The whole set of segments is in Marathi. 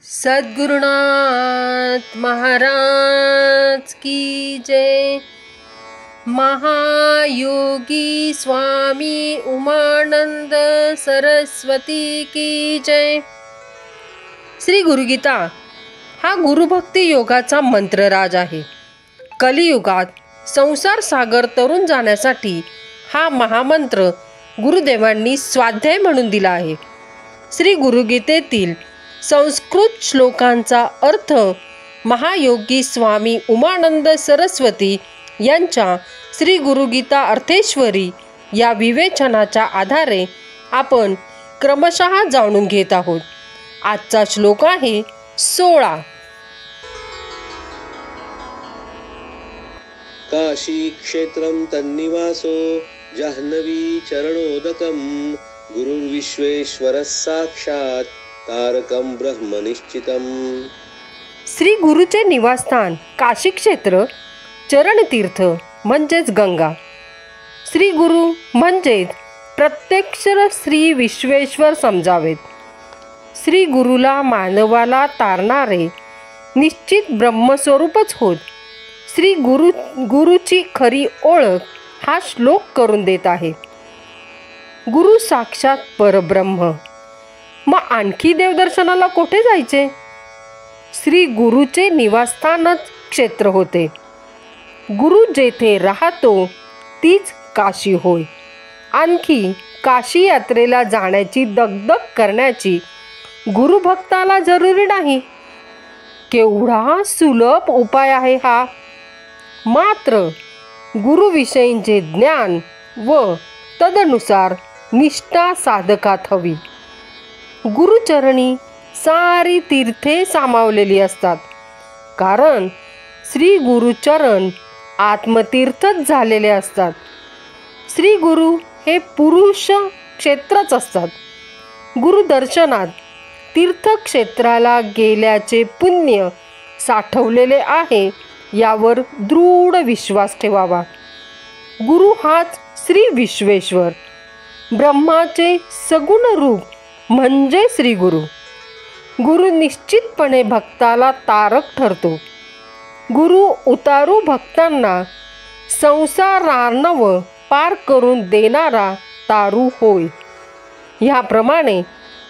सद्गुरुनाथ महाराज की जय। महायोगी स्वामी उमानंद सरस्वती की जय। श्री गुरुगीता हा गुरुभक्ती योगाचा मंत्रराज आहे। कलियुगात संसार सागर तरुण जाण्यासाठी हा महामंत्र गुरुदेवांनी स्वाध्याय म्हणून दिला आहे। श्री गुरुगीतेतील संस्कृत श्लोकांचा अर्थ महायोगी स्वामी उमानंद सरस्वती यांच्या श्री गुरुगीता अर्थेश्वरी या विवेचनाच्या आधारे आपण क्रमशः जाणून घेत आहोत। आजचा श्लोक आहे 16। काशी क्षेत्रं तन्निवासो जाह्नवी चरणोदकं गुरुर्विश्वेश्वरः साक्षात् तारकं ब्रह्मनिश्चितम्। श्री गुरुचे निवासस्थान काशी क्षेत्र चरणतीर्थ म्हणजेच गंगा। श्री गुरु म्हणजेच प्रत्यक्ष श्री विश्वेश्वर समजावेत। श्री गुरुला मानवाला तारणारे निश्चित ब्रह्मस्वरूपच होत। श्री गुरुची खरी ओळख हा श्लोक करून देत आहे। गुरु साक्षात परब्रह्म, मग आणखी देवदर्शनाला कोठे जायचे? श्री गुरुचे निवासस्थानच क्षेत्र होते। गुरु जेथे राहतो तीच काशी होय। आणखी काशी यात्रेला जाण्याची दगदग करण्याची गुरुभक्ताला जरुरी नाही। केवढा सुलभ उपाय आहे हा। मात्र गुरुविषयींचे ज्ञान व तदनुसार निष्ठा साधकात हवी। गुरुचरणी सारी तीर्थे सामावलेली असतात, कारण श्री गुरुचरण आत्मतीर्थच झालेले असतात। श्री गुरु हे पुरुष क्षेत्रच असतात। गुरुदर्शनात तीर्थक्षेत्राला गेल्याचे पुण्य साठवलेले आहे यावर दृढ विश्वास ठेवावा। गुरु हाच श्री विश्वेश्वर, ब्रह्माचे सगुण रूप म्हणजे श्री गुरु। गुरु निश्चितपणे भक्ताला तारक ठरतो। गुरु उतारू भक्तांना संसारार्णव पार करून देणारा तारू होय। ह्याप्रमाणे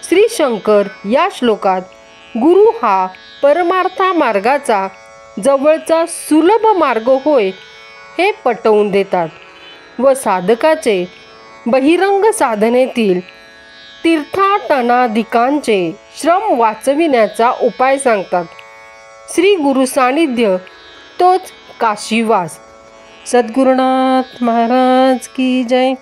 श्री शंकर या श्लोकात गुरु हा परमार्था मार्गाचा जवळचा सुलभ मार्ग होय हे पटवून देतात व साधकाचे बहिरंग साधनेतील तीर्थाटनादिकांचे श्रम वाचविण्याचा उपाय सांगतात। श्री गुरु सानिध्य तोच काशीवास। सद्गुरुनाथ महाराज की जय।